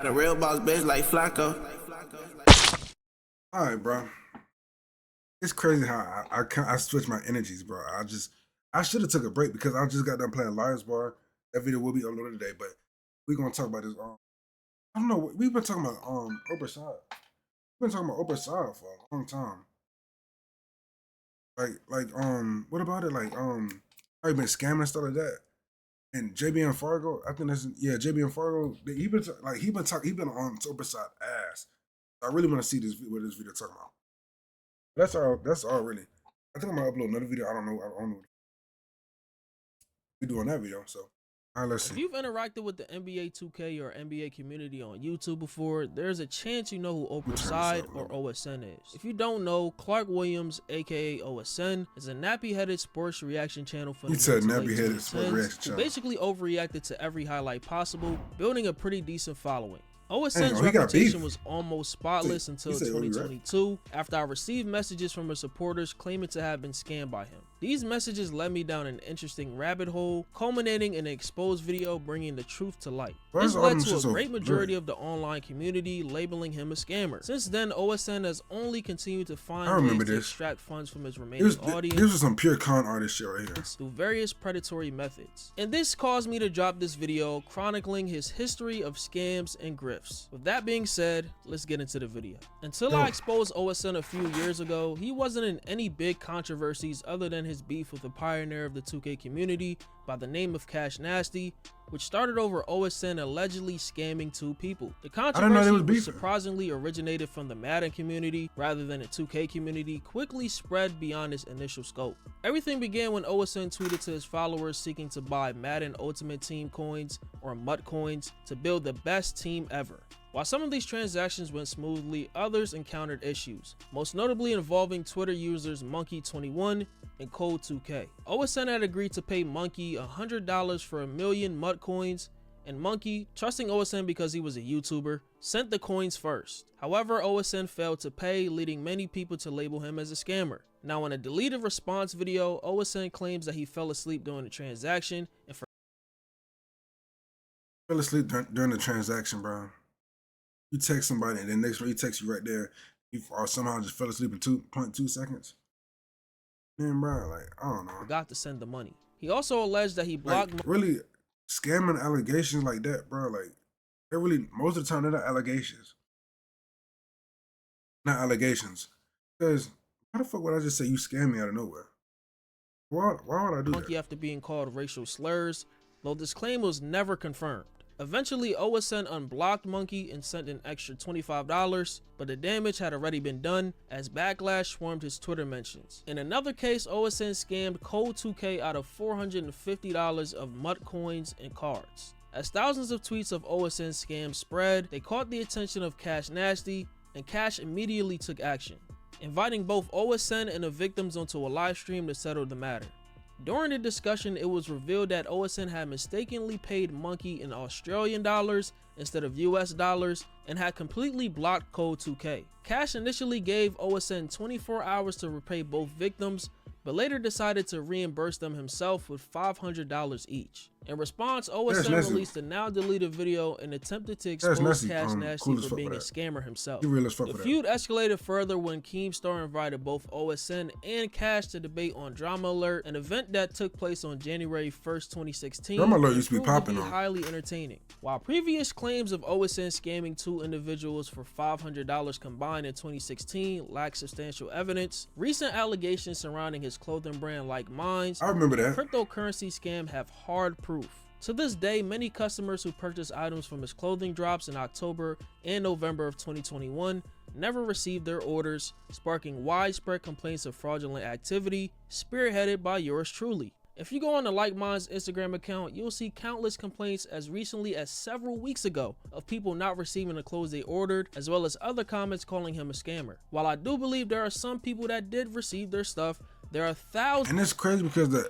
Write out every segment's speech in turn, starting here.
A real boss bitch like Flacco. All right, bro. It's crazy how I switch my energies, bro. I should have took a break because I just got done playing Liars Bar. That video will be uploaded today, but we're gonna talk about this. I don't know. We've been talking about Oprahside. We've been talking about Oprahside for a long time. What about it? I've been scamming and stuff like that. And JB and Fargo, I think that's JB and Fargo. He been on Oprahside ass. I really want to see what this video talking about. That's all really. I think I'm gonna upload another video. I don't know. We doing that video, so all right, let's see. If you've interacted with the NBA 2K or NBA community on YouTube before, there's a chance you know who Oprahside or OSN is. If you don't know, Clark Williams, aka OSN, is a nappy-headed sports reaction channel for who basically overreacted to every highlight possible, building a pretty decent following. OSN's reputation was almost spotless until 2022, after I received messages from his supporters claiming to have been scammed by him. These messages led me down an interesting rabbit hole, culminating in an exposed video bringing the truth to light. This led to a great majority of the online community labeling him a scammer. Since then, OSN has only continued to find ways to extract funds from his remaining audience. This was some pure con artist shit right here. Through various predatory methods. And this caused me to drop this video chronicling his history of scams and grifts. With that being said, let's get into the video. Until I exposed OSN a few years ago, he wasn't in any big controversies other than his beef with a pioneer of the 2K community by the name of Cash Nasty, which started over OSN allegedly scamming two people. The controversy, which surprisingly originated from the Madden community rather than the 2K community, quickly spread beyond its initial scope. Everything began when OSN tweeted to his followers seeking to buy Madden Ultimate Team coins or MUT coins to build the best team ever. While some of these transactions went smoothly, others encountered issues, most notably involving Twitter users Monkey21 and Code2K. OSN had agreed to pay Monkey $100 for 1 million MUT coins, and Monkey, trusting OSN because he was a YouTuber, sent the coins first. However, OSN failed to pay, leading many people to label him as a scammer. Now, in a deleted response video, OSN claims that he fell asleep during the transaction and fell asleep during the transaction, bro. You text somebody and then next one he texts you right there. You somehow just fell asleep in 2.2 seconds. Man, bro, I don't know. Forgot to send the money. He also alleged that he blocked. Really scamming allegations like that, bro. They're really, most of the time, they're not allegations. Not allegations. Because why the fuck would I just say you scam me out of nowhere? Why would I do Monkey that? After being called racial slurs, though this claim was never confirmed. Eventually, OSN unblocked Monkey and sent an extra $25, but the damage had already been done as backlash swarmed his Twitter mentions. In another case, OSN scammed Code2K out of $450 of MUT coins and cards. As thousands of tweets of OSN scams spread, they caught the attention of Cash Nasty, and Cash immediately took action, inviting both OSN and the victims onto a live stream to settle the matter. During the discussion, it was revealed that OSN had mistakenly paid Monkey in Australian dollars instead of US dollars and had completely blocked Code2K. Cash initially gave OSN 24 hours to repay both victims, but later decided to reimburse them himself with $500 each. In response, OSN released a now deleted video and attempted to expose Cash Nasty for being a scammer himself. The feud escalated further when Keemstar invited both OSN and Cash to debate on Drama Alert, an event that took place on January 1st, 2016. Drama Alert used to be popping on. Highly entertaining. While previous claims of OSN scamming two individuals for $500 combined in 2016 lack substantial evidence, recent allegations surrounding his clothing brand Like Minds, cryptocurrency scam have hard proof. To this day, many customers who purchase items from his clothing drops in October and November of 2021 never received their orders, sparking widespread complaints of fraudulent activity, spearheaded by yours truly. If you go on the Like Minds Instagram account, you'll see countless complaints as recently as several weeks ago of people not receiving the clothes they ordered, as well as other comments calling him a scammer. While I do believe there are some people that did receive their stuff, there are thousands. And it's crazy because the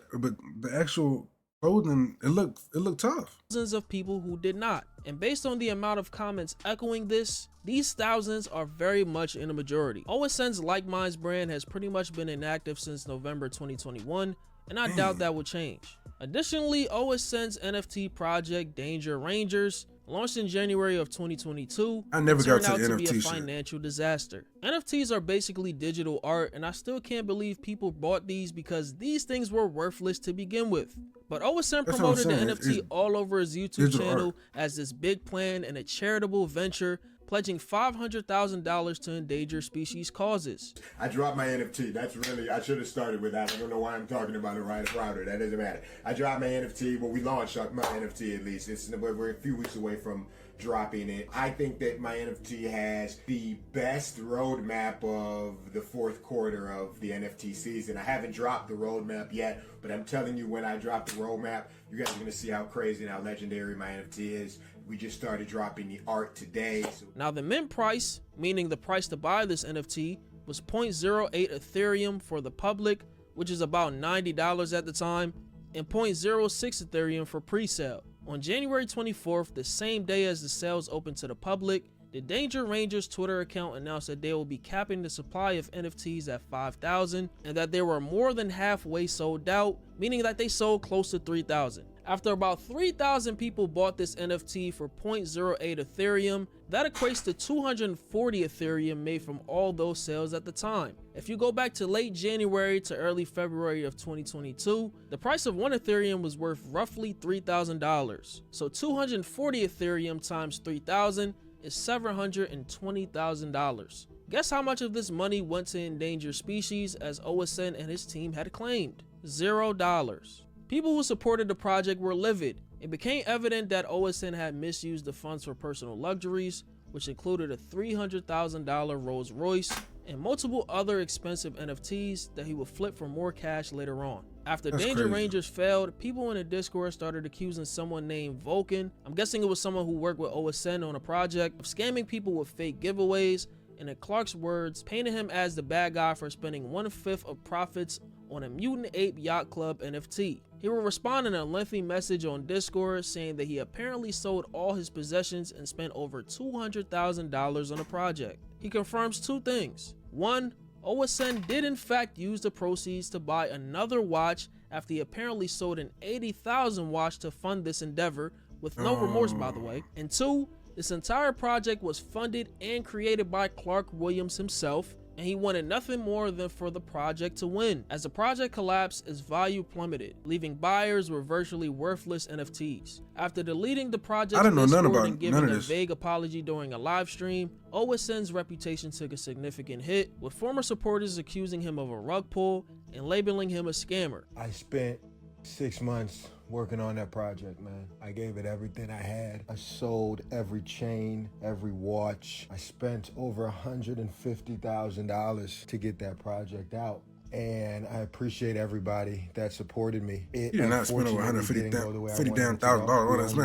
actual clothing, it looked tough. Thousands of people who did not. And based on the amount of comments echoing this, these thousands are very much in the majority. OSN's Like Minds brand has pretty much been inactive since November 2021, and I doubt that will change. Additionally, OSN's NFT project Danger Rangers Launched in January of 2022, I never got turned to out the to be a NFT shit. financial disaster. NFTs are basically digital art, and I still can't believe people bought these because these things were worthless to begin with. But OSN That's what I'm promoted the saying. NFT all over his YouTube digital channel art. as this big plan and a charitable venture, pledging $500,000 to endangered species causes. I dropped my NFT. That's really, I should have started with that. I don't know why I'm talking about it right around it. That doesn't matter. I dropped my NFT. Well, we launched my NFT at least. We're a few weeks away from dropping it. I think that my NFT has the best roadmap of the fourth quarter of the NFT season. I haven't dropped the roadmap yet, but I'm telling you, when I drop the roadmap, you guys are going to see how crazy and how legendary my NFT is. We just started dropping the art today. Now the mint price, meaning the price to buy this NFT, was 0.08 Ethereum for the public, which is about $90 at the time, and 0.06 Ethereum for pre-sale. On January 24th, the same day as the sales opened to the public, the Danger Rangers Twitter account announced that they will be capping the supply of NFTs at 5,000 and that they were more than halfway sold out, meaning that they sold close to 3,000. After about 3,000 people bought this NFT for 0.08 Ethereum, that equates to 240 Ethereum made from all those sales at the time. If you go back to late January to early February of 2022, the price of 1 Ethereum was worth roughly $3,000. So 240 Ethereum times 3,000 is $720,000. Guess how much of this money went to endangered species, as OSN and his team had claimed? $0. People who supported the project were livid. It became evident that OSN had misused the funds for personal luxuries, which included a $300,000 Rolls Royce and multiple other expensive NFTs that he would flip for more cash later on. After Danger Rangers failed, people in the Discord started accusing someone named Vulcan, I'm guessing it was someone who worked with OSN on a project, of scamming people with fake giveaways, and in Clark's words, painted him as the bad guy for spending 1/5 of profits on a Mutant Ape Yacht Club NFT. He would respond in a lengthy message on Discord saying that he apparently sold all his possessions and spent over $200,000 on the project. He confirms two things. One, OSN did in fact use the proceeds to buy another watch after he apparently sold an 80,000 watch to fund this endeavor, with no remorse by the way. And two, this entire project was funded and created by Clark Williams himself, and he wanted nothing more than for the project to win. As the project collapsed, its value plummeted, leaving buyers with virtually worthless NFTs. After deleting the project and giving a vague apology during a live stream, OSN's reputation took a significant hit, with former supporters accusing him of a rug pull and labeling him a scammer. I spent 6 months working on that project, man. I gave it everything I had. I sold every chain, every watch. I spent over $150,000 to get that project out. And I appreciate everybody that supported me. You did not spend over $150,000 to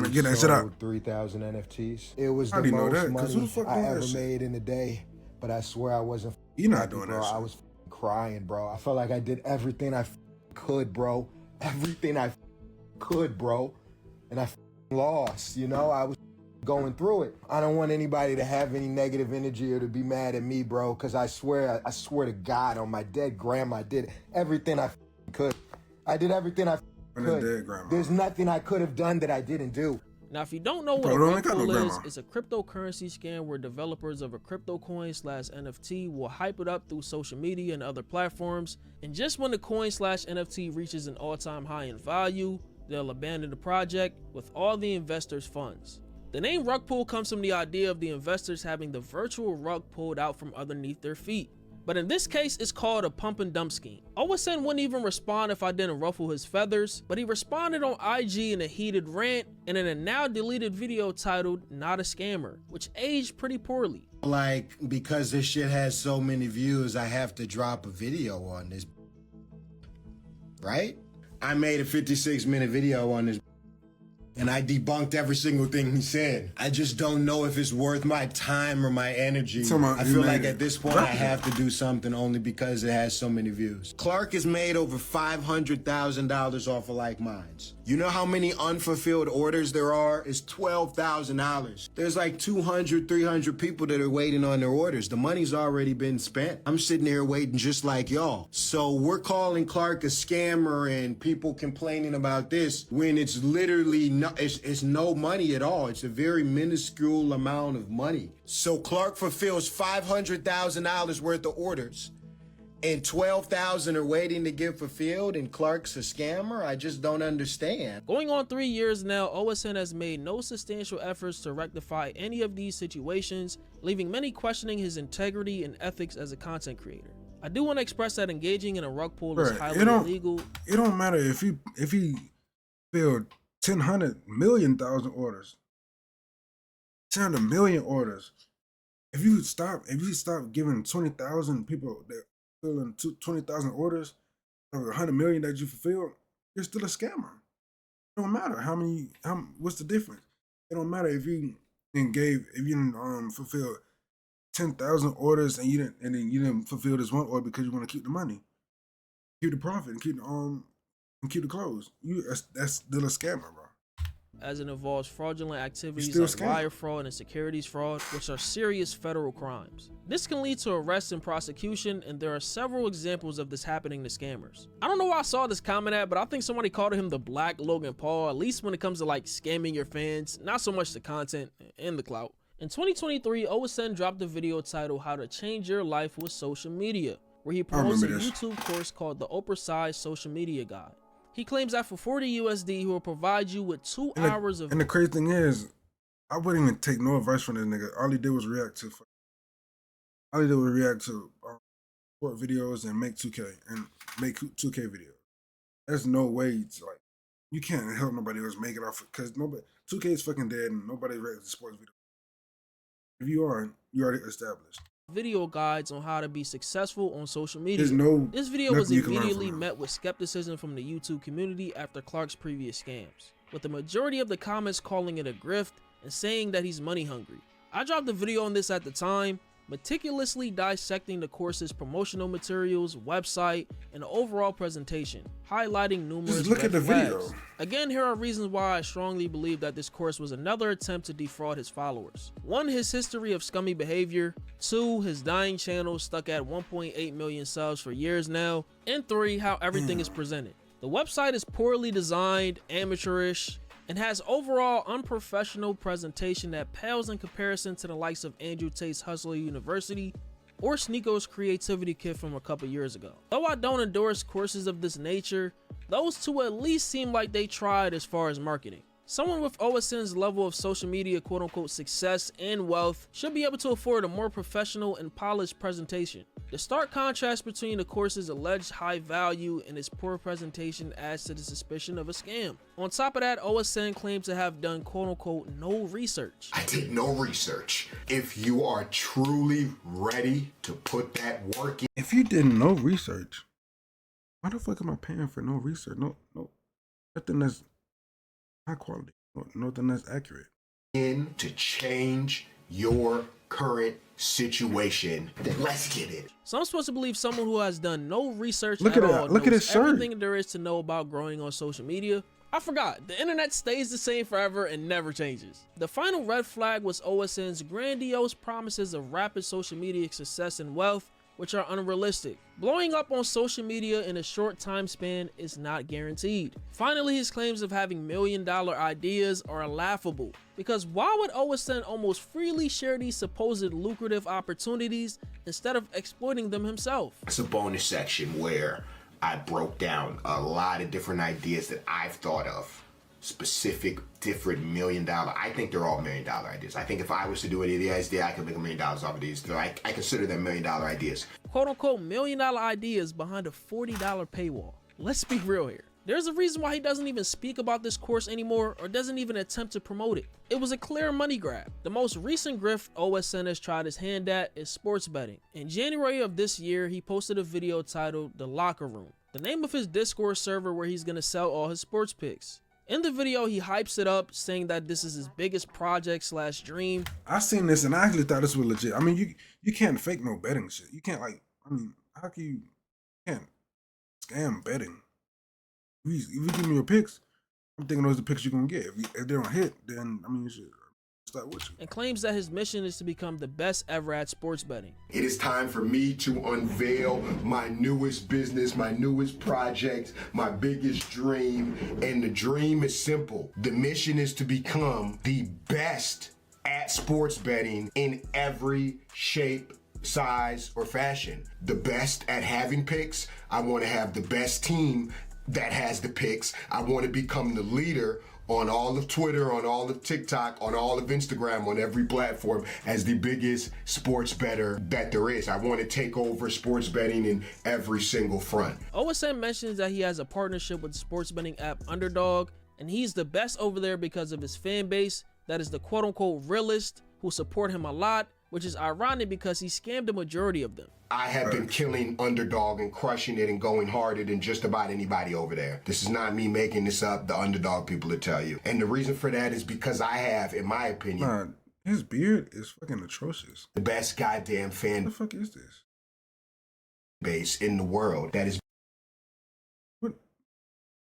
get that shit out. 3,000 NFTs. It was the most money I ever made in a day. But I swear I wasn't. You're not doing that shit. I was crying, bro. I felt like I did everything I could, bro. Everything I could, bro. And I lost, you know? I was going through it. I don't want anybody to have any negative energy or to be mad at me, bro, because I swear to God, on my dead grandma, I did everything I could. I did everything I could. There's nothing I could have done that I didn't do. Now, if you don't know what a rug pull is, it's a cryptocurrency scam where developers of a crypto coin/NFT will hype it up through social media and other platforms, and just when the coin/NFT reaches an all-time high in value, they'll abandon the project with all the investors' funds. The name rug pull comes from the idea of the investors having the virtual rug pulled out from underneath their feet. But in this case, it's called a pump and dump scheme. OSN wouldn't even respond if I didn't ruffle his feathers, but he responded on IG in a heated rant and in a now deleted video titled "Not a Scammer," which aged pretty poorly. Like, because this shit has so many views, I have to drop a video on this, right? I made a 56-minute video on this, and I debunked every single thing he said. I just don't know if it's worth my time or my energy. I feel like at this point I have to do something only because it has so many views. Clark has made over $500,000 off of Like Minds. You know how many unfulfilled orders there are? It's $12,000. There's like 200, 300 people that are waiting on their orders. The money's already been spent. I'm sitting here waiting just like y'all. So we're calling Clark a scammer and people complaining about this when it's literally it's no money at all. It's a very minuscule amount of money. So Clark fulfills $500,000 worth of orders, and 12,000 are waiting to get fulfilled, and Clark's a scammer? I just don't understand. Going on 3 years now, OSN has made no substantial efforts to rectify any of these situations, leaving many questioning his integrity and ethics as a content creator. I do want to express that engaging in a rug pull is highly illegal. It don't matter if he filled 100,000,000 orders, 10 million orders. If you stop giving 20,000 people that filling 20,000 orders of 100 million that you fulfilled, you're still a scammer. It don't matter what's the difference? It don't matter if you didn't fulfill 10,000 orders and then you didn't fulfill this one order because you want to keep the money, keep the profit, and keep the clothes. That's still a scammer, bro. As it involves fraudulent activities like wire fraud and securities fraud, which are serious federal crimes. This can lead to arrest and prosecution, and there are several examples of this happening to scammers. I don't know where I saw this comment at, but I think somebody called him the Black Logan Paul, at least when it comes to like scamming your fans, not so much the content and the clout. In 2023, OSN dropped a video titled How to Change Your Life with Social Media, where he promotes a YouTube course called the Oprahside Social Media Guide. He claims that for $40 USD, he will provide you with 2 hours of... And the crazy thing is, I wouldn't even take no advice from this nigga. All he did was react to sport videos and make 2K videos. There's no way to, like, you can't help nobody else make it off, because 2K is fucking dead and nobody reacts to sports videos. If you are, you already established. Video guides on how to be successful on social media. This video was immediately met with skepticism from the YouTube community after Clark's previous scams, with the majority of the comments calling it a grift and saying that he's money hungry. I dropped a video on this at the time, meticulously dissecting the course's promotional materials, website, and overall presentation, highlighting numerous red flags. Video. Again, here are reasons why I strongly believe that this course was another attempt to defraud his followers. 1, his history of scummy behavior. 2, his dying channel stuck at 1.8 million subs for years now. And 3, how everything is presented. The website is poorly designed, amateurish, and has overall unprofessional presentation that pales in comparison to the likes of Andrew Tate's Hustler University or Sneako's Creativity Kit from a couple years ago. Though I don't endorse courses of this nature, those two at least seem like they tried as far as marketing. Someone with OSN's level of social media quote-unquote success and wealth should be able to afford a more professional and polished presentation. The stark contrast between the course's alleged high value and its poor presentation adds to the suspicion of a scam. On top of that, OSN claims to have done quote-unquote no research. I did no research. If you are truly ready to put that work in. If you did no research, why the fuck am I paying for no research? No, nothing that's high quality, nothing that's accurate. In to change your current situation, then let's get it. So I'm supposed to believe someone who has done no research at all, look at his shirt, everything there is to know about growing on social media. I forgot, the internet stays the same forever and never changes. The final red flag was OSN's grandiose promises of rapid social media success and wealth, which are unrealistic. Blowing up on social media in a short time span is not guaranteed. Finally, his claims of having million-dollar ideas are laughable, because why would OSN almost freely share these supposed lucrative opportunities instead of exploiting them himself? It's a bonus section where I broke down a lot of different ideas that I've thought of. Specific, different million-dollar. I think they're all million-dollar ideas. I think if I was to do any of these ideas, I could make $1 million off of these. So I consider them million-dollar ideas. Quote-unquote million-dollar ideas behind a $40 paywall. Let's be real here. There's a reason why he doesn't even speak about this course anymore or doesn't even attempt to promote it. It was a clear money grab. The most recent grift OSN has tried his hand at is sports betting. In January of this year, he posted a video titled The Locker Room, the name of his Discord server where he's gonna sell all his sports picks. In the video, he hypes it up, saying that this is his biggest project / dream. I seen this and I actually thought this was legit. I mean, you can't fake no betting shit. You can't how can you can't scam betting? If you give me your picks, I'm thinking those are the picks you're gonna get. If they don't hit, then I mean, you should start with you. And claims that his mission is to become the best ever at sports betting. It is time for me to unveil my newest business, my newest project, my biggest dream. And the dream is simple. The mission is to become the best at sports betting in every shape, size, or fashion. The best at having picks. I want to have the best team that has the picks. I want to become the leader on all of Twitter, on all of TikTok, on all of Instagram, on every platform as the biggest sports bettor that there is. I want to take over sports betting in every single front. OSN mentions that he has a partnership with the sports betting app Underdog, and he's the best over there because of his fan base that is the quote-unquote realist who support him a lot, which is ironic because he scammed the majority of them. I have been killing Underdog and crushing it and going harder than just about anybody over there. This is not me making this up. The Underdog people will tell you. And the reason for that is because I have, in my opinion, Nah, his beard is fucking atrocious. the best goddamn fan What the fuck is this? base in the world that is What?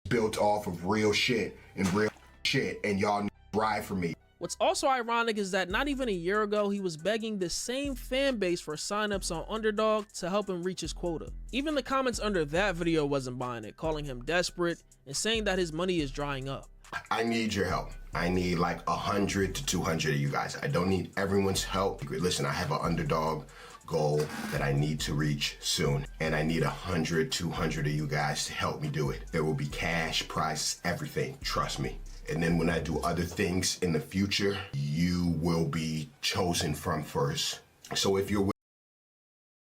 built off of real shit and real shit. And y'all ride for me. What's also ironic is that not even a year ago, he was begging the same fan base for signups on Underdog to help him reach his quota. Even the comments under that video wasn't buying it, calling him desperate and saying that his money is drying up. I need your help. I need like 100 to 200 of you guys. I don't need everyone's help. Listen, I have an Underdog goal that I need to reach soon, and I need 100, 200 of you guys to help me do it. There will be cash, prizes, everything. Trust me. And then when I do other things in the future, you will be chosen from first. So if you're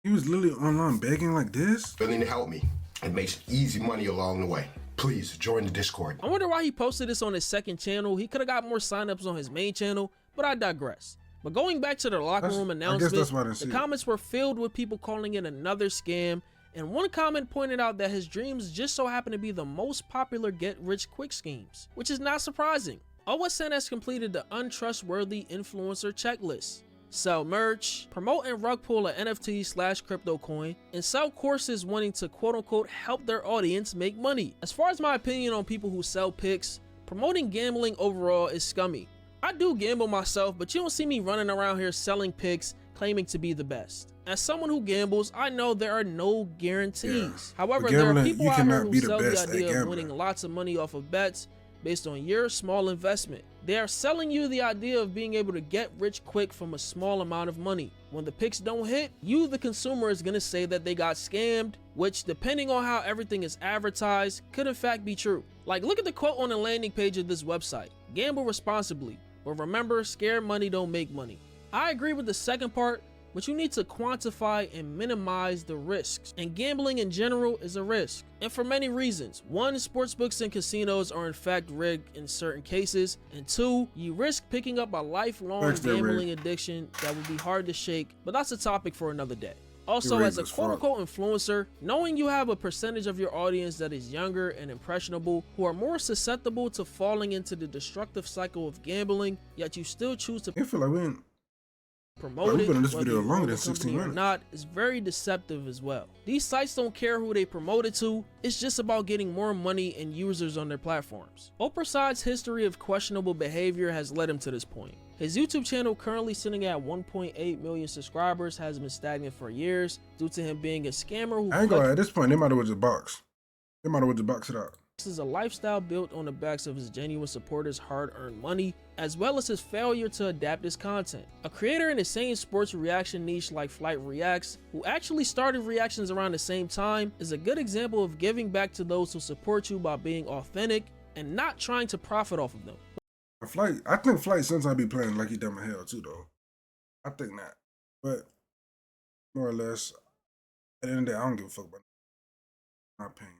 He was literally online begging like this? willing to help me, it makes easy money along the way. Please join the Discord. I wonder why he posted this on his second channel. He could have got more signups on his main channel, but I digress. But going back to the locker room announcement, the comments were filled with people calling it another scam. And one comment pointed out that his dreams just so happen to be the most popular get-rich-quick schemes, which is not surprising. OSN has completed the untrustworthy influencer checklist: sell merch, promote and rug pull an NFT/crypto coin, and sell courses wanting to quote-unquote help their audience make money. As far as my opinion on people who sell picks, promoting gambling overall is scummy. I do gamble myself, but you don't see me running around here selling picks claiming to be the best. As someone who gambles, I know there are no guarantees. However, there are people out here who sell the idea of winning lots of money off of bets based on your small investment. They are selling you the idea of being able to get rich quick from a small amount of money. When the picks don't hit, you, the consumer, is going to say that they got scammed, which, depending on how everything is advertised, could in fact be true. Like, look at the quote on the landing page of this website: gamble responsibly, but remember, scared money don't make money. I agree with the second part, but you need to quantify and minimize the risks. And gambling in general is a risk, and for many reasons. One, sportsbooks and casinos are in fact rigged in certain cases, and two, you risk picking up a lifelong gambling addiction that will be hard to shake, but that's a topic for another day. Also, as a quote-unquote influencer, knowing you have a percentage of your audience that is younger and impressionable, who are more susceptible to falling into the destructive cycle of gambling, yet you still choose to promote it, this video longer than 16 minutes or not, is very deceptive as well. These sites don't care who they promote it to, it's just about getting more money and users on their platforms. Oprahside's history of questionable behavior has led him to this point. His YouTube channel, currently sitting at 1.8 million subscribers, has been stagnant for years due to him being a scammer who— I ain't gonna, at this point, they might have just box. They might have just box it out. This is a lifestyle built on the backs of his genuine supporters' hard-earned money, as well as his failure to adapt his content. A creator in the same sports reaction niche like Flight Reacts, who actually started reactions around the same time, is a good example of giving back to those who support you by being authentic and not trying to profit off of them. Flight, I think Flight sometimes be playing like he dumb as hell too, though. I think not, but more or less, at the end of the day, I don't give a fuck about my opinion.